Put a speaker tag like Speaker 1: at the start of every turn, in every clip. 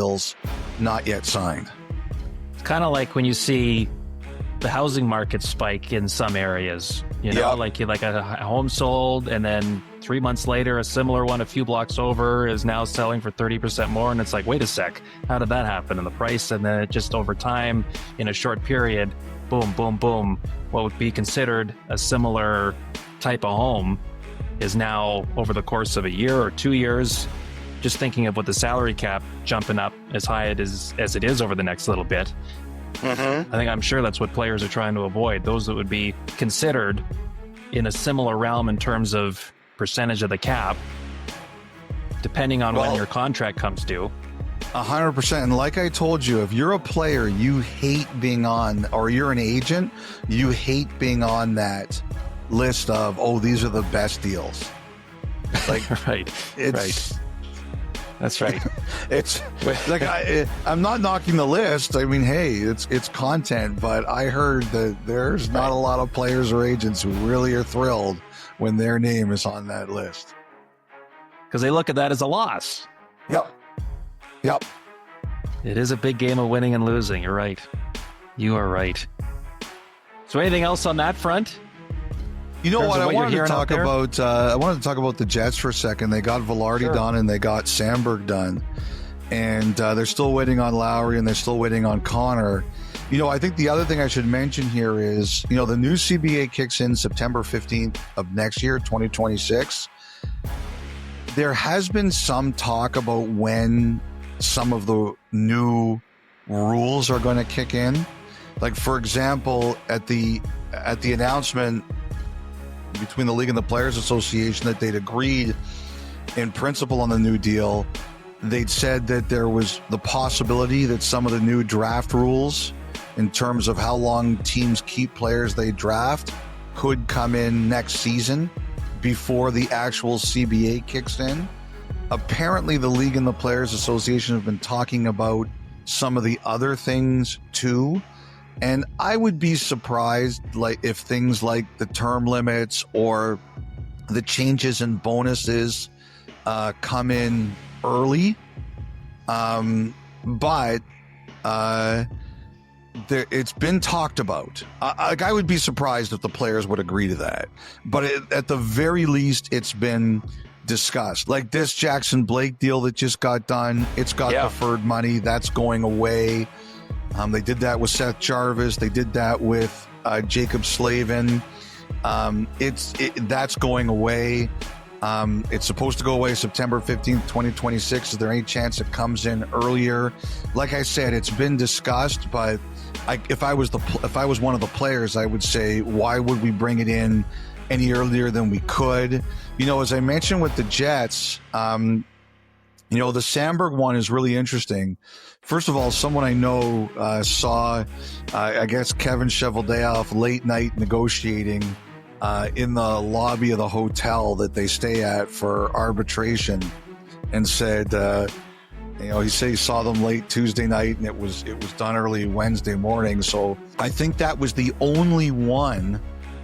Speaker 1: deals not yet signed.
Speaker 2: It's kind of like when you see the housing market spike in some areas, like a home sold, and then 3 months later, a similar one a few blocks over is now selling for 30% more. And it's like, wait a sec, how did that happen? And the price, and then it just over time, in a short period, boom, boom, boom, what would be considered a similar type of home is now, over the course of a year or 2 years, just thinking of what the salary cap jumping up as high as it is over the next little bit. I'm sure that's what players are trying to avoid. Those that would be considered in a similar realm in terms of percentage of the cap, depending on when your contract comes due.
Speaker 1: 100%. And like I told you, if you're a player, you hate being on, or you're an agent, you hate being on that list of, these are the best deals. Like,
Speaker 2: right. That's right.
Speaker 1: It's like, I'm not knocking the list. I mean, hey, it's content, but I heard that there's not a lot of players or agents who really are thrilled when their name is on that list.
Speaker 2: Because they look at that as a loss.
Speaker 1: Yep.
Speaker 2: It is a big game of winning and losing. You're right. You are right. So anything else on that front?
Speaker 1: You know what? I wanted to talk about the Jets for a second. They got Velarde done and they got Sandberg done. And they're still waiting on Lowry and they're still waiting on Connor. I think the other thing I should mention here is, the new CBA kicks in September 15th of next year, 2026. There has been some talk about when some of the new rules are going to kick in. Like, for example, at the announcement between the league and the Players Association that they'd agreed in principle on the new deal, they'd said that there was the possibility that some of the new draft rules in terms of how long teams keep players they draft could come in next season before the actual CBA kicks in. Apparently, the league and the Players Association have been talking about some of the other things too. And I would be surprised if things like the term limits or the changes in bonuses come in early. But it's been talked about. I would be surprised if the players would agree to that. But at the very least, it's been discussed. Like this Jackson Blake deal that just got done, it's got deferred money. That's going away. They did that with Seth Jarvis. They did that with Jacob Slavin. That's going away. It's supposed to go away September 15th, 2026. Is there any chance it comes in earlier? Like I said, it's been discussed, but if I was one of the players, I would say, why would we bring it in any earlier than we could? As I mentioned with the Jets, the Sandberg one is really interesting. First of all, someone I know saw, I guess, Kevin Cheveldayoff late night negotiating in the lobby of the hotel that they stay at for arbitration, and said, he said he saw them late Tuesday night and it was done early Wednesday morning. So I think that was the only one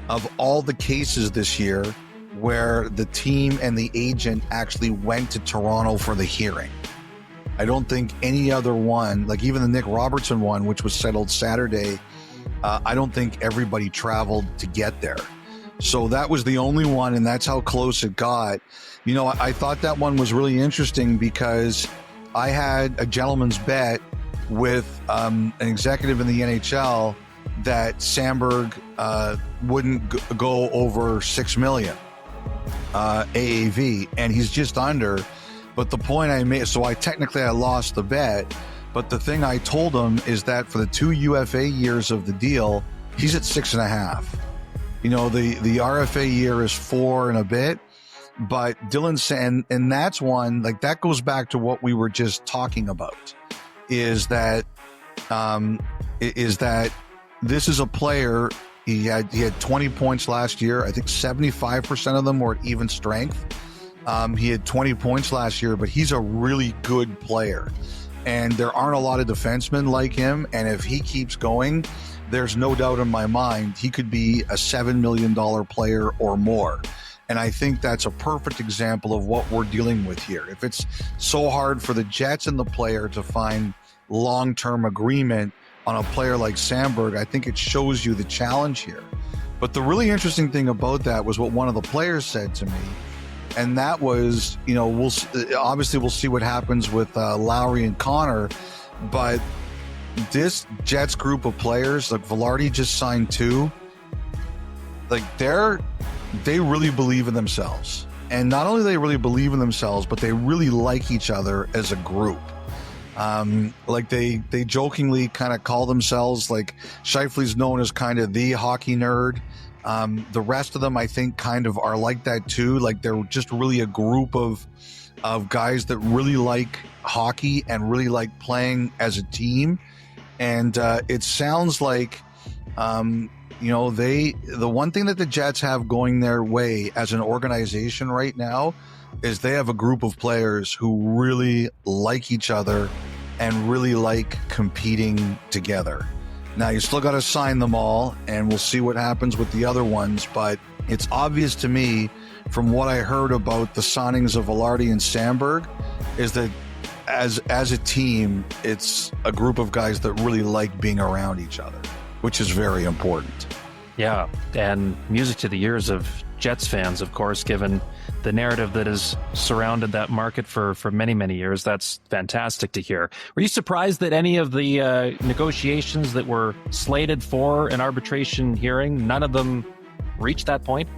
Speaker 1: of all the cases this year where the team and the agent actually went to Toronto for the hearing. I don't think any other one, like even the Nick Robertson one, which was settled Saturday, I don't think everybody traveled to get there. So that was the only one, and that's how close it got. I thought that one was really interesting because I had a gentleman's bet with an executive in the NHL that Sandberg wouldn't go over $6 million AAV, and he's just under. But the point I made, so I lost the bet, but the thing I told him is that for the 2 UFA years of the deal, he's at 6.5. The RFA year is 4 and a bit, but Dylan said, and that's one, like that goes back to what we were just talking about, is that this is a player. He had 20 points last year. I think 75% of them were at even strength. He had 20 points last year, but he's a really good player. And there aren't a lot of defensemen like him. And if he keeps going, there's no doubt in my mind he could be a $7 million player or more. And I think that's a perfect example of what we're dealing with here. If it's so hard for the Jets and the player to find long-term agreement on a player like Sandberg, I think it shows you the challenge here. But the really interesting thing about that was what one of the players said to me. And that was, we'll see what happens with Lowry and Connor, but this Jets group of players, like Velarde just signed 2, like they really believe in themselves. And not only do they really believe in themselves, but they really like each other as a group. Like they jokingly kind of call themselves, like Scheifele's known as kind of the hockey nerd. The rest of them, I think, kind of are like that too. Like they're just really a group of guys that really like hockey and really like playing as a team. And it sounds like, the one thing that the Jets have going their way as an organization right now is they have a group of players who really like each other and really like competing together. Now, you still got to sign them all, and we'll see what happens with the other ones, but it's obvious to me from what I heard about the signings of Velarde and Sandberg is that as a team, it's a group of guys that really like being around each other, which is very important.
Speaker 2: Yeah, and music to the ears of Jets fans, of course, given the narrative that has surrounded that market for many, many years. That's fantastic to hear. Were you surprised that any of the negotiations that were slated for an arbitration hearing, none of them reached that point?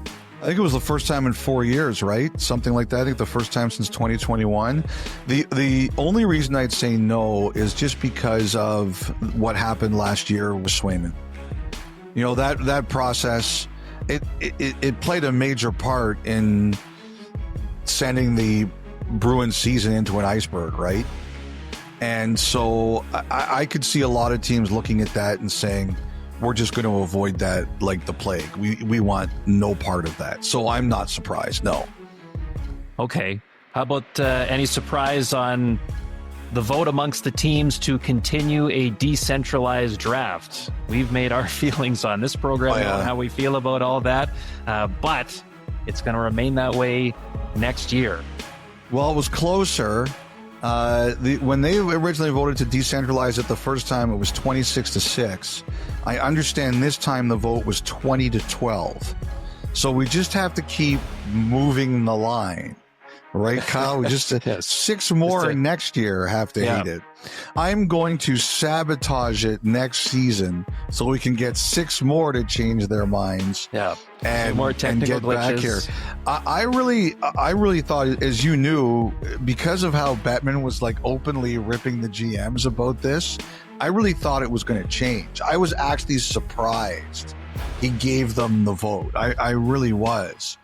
Speaker 1: I think it was the first time in 4 years, right? Something like that. I think the first time since 2021. The only reason I'd say no is just because of what happened last year with Swayman. That process, it played a major part in sending the Bruins season into an iceberg, right? And so I could see a lot of teams looking at that and saying, we're just going to avoid that like the plague. We want no part of that. So I'm not surprised, no.
Speaker 2: Okay. How about any surprise on the vote amongst the teams to continue a decentralized draft? We've made our feelings on this program on how we feel about all that, but it's going to remain that way next year.
Speaker 1: Well, it was closer. When they originally voted to decentralize it the first time, it was 26-6. I understand this time the vote was 20-12. So we just have to keep moving the line. Right, Kyle? We just
Speaker 2: yes.
Speaker 1: 6 more next year have to hate it. I'm going to sabotage it next season so we can get 6 more to change their minds.
Speaker 2: Yeah,
Speaker 1: and
Speaker 2: more technical
Speaker 1: and get
Speaker 2: glitches.
Speaker 1: Back here. I really thought, as you knew, because of how Bettman was like openly ripping the GMs about this, I really thought it was going to change. I was actually surprised he gave them the vote. I really was.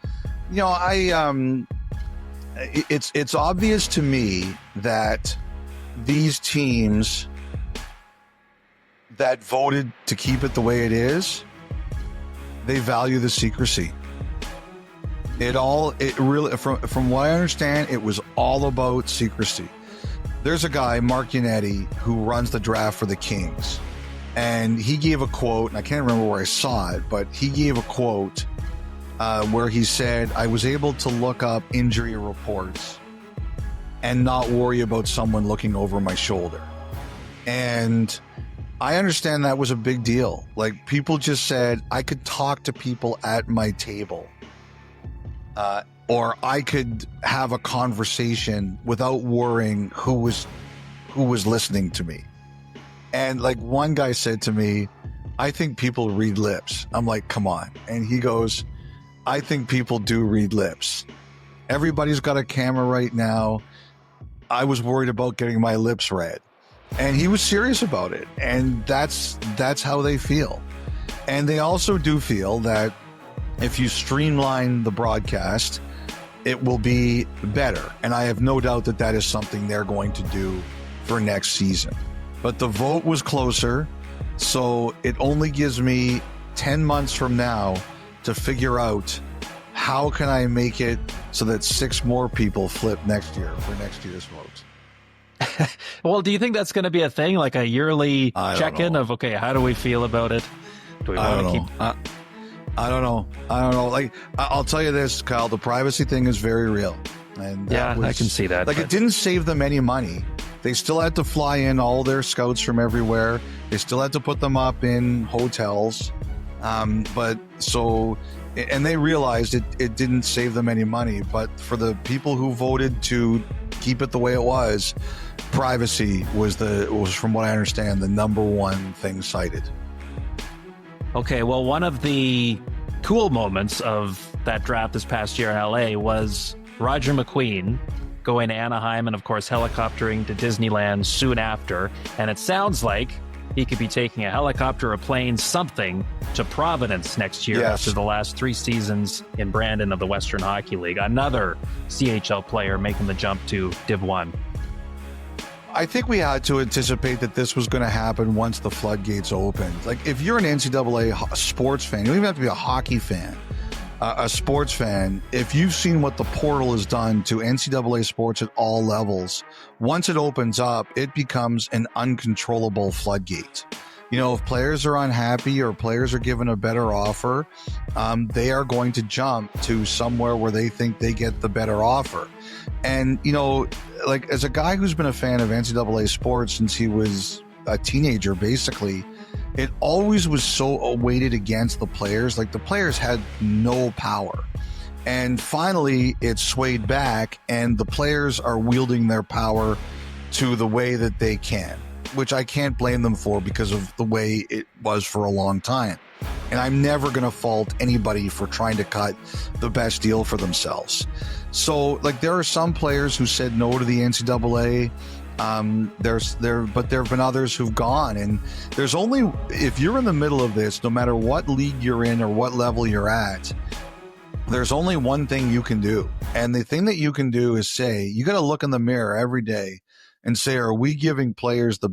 Speaker 1: It's obvious to me that these teams that voted to keep it the way it is, they value the secrecy. It really, from what I understand, it was all about secrecy. There's a guy, Mark Yannetti, who runs the draft for the Kings, and he gave a quote, and I can't remember where I saw it, but he gave a quote where he said, I was able to look up injury reports and not worry about someone looking over my shoulder. And I understand that was a big deal. Like, people just said, I could talk to people at my table, or I could have a conversation without worrying who was listening to me. And like one guy said to me, I think people read lips. I'm like, come on. And he goes, I think people do read lips. Everybody's got a camera right now. I was worried about getting my lips read. And he was serious about it. And that's how they feel. And they also do feel that if you streamline the broadcast, it will be better. And I have no doubt that that is something they're going to do for next season. But the vote was closer, so it only gives me 10 months from now to figure out how can I make it so that 6 more people flip next year for next year's vote.
Speaker 2: Well, do you think that's going to be a thing, like a yearly check-in of, okay, how do we feel about it? Do we want to keep...
Speaker 1: I don't know. Like, I'll tell you this, Kyle, the privacy thing is very real. And
Speaker 2: yeah, I can see that.
Speaker 1: Like, it didn't save them any money. They still had to fly in all their scouts from everywhere. They still had to put them up in hotels. And they realized it didn't save them any money. But for the people who voted to keep it the way it was, privacy was from what I understand, the number one thing cited.
Speaker 2: Okay, well, one of the cool moments of that draft this past year in LA was Roger McQueen going to Anaheim and, of course, helicoptering to Disneyland soon after. And it sounds like he could be taking a helicopter, a plane, something to Providence next year after the last 3 seasons in Brandon of the Western Hockey League. Another CHL player making the jump to Div 1.
Speaker 1: I think we had to anticipate that this was going to happen once the floodgates opened. Like, if you're an NCAA sports fan, you don't even have to be a hockey fan, a sports fan. If you've seen what the portal has done to NCAA sports at all levels, once it opens up, it becomes an uncontrollable floodgate. You know, if players are unhappy or players are given a better offer, they are going to jump to somewhere where they think they get the better offer. And, you know, like, as a guy who's been a fan of NCAA sports since he was a teenager, basically, it always was so weighted against the players. Like, the players had no power. And finally, it swayed back, and the players are wielding their power to the way that they can, which I can't blame them for because of the way it was for a long time. And I'm never going to fault anybody for trying to cut the best deal for themselves. So, like, there are some players who said no to the NCAA. But there have been others who've gone. And there's only, if you're in the middle of this, no matter what league you're in or what level you're at, there's only one thing you can do. And the thing that you can do is say, you got to look in the mirror every day and say, are we giving players the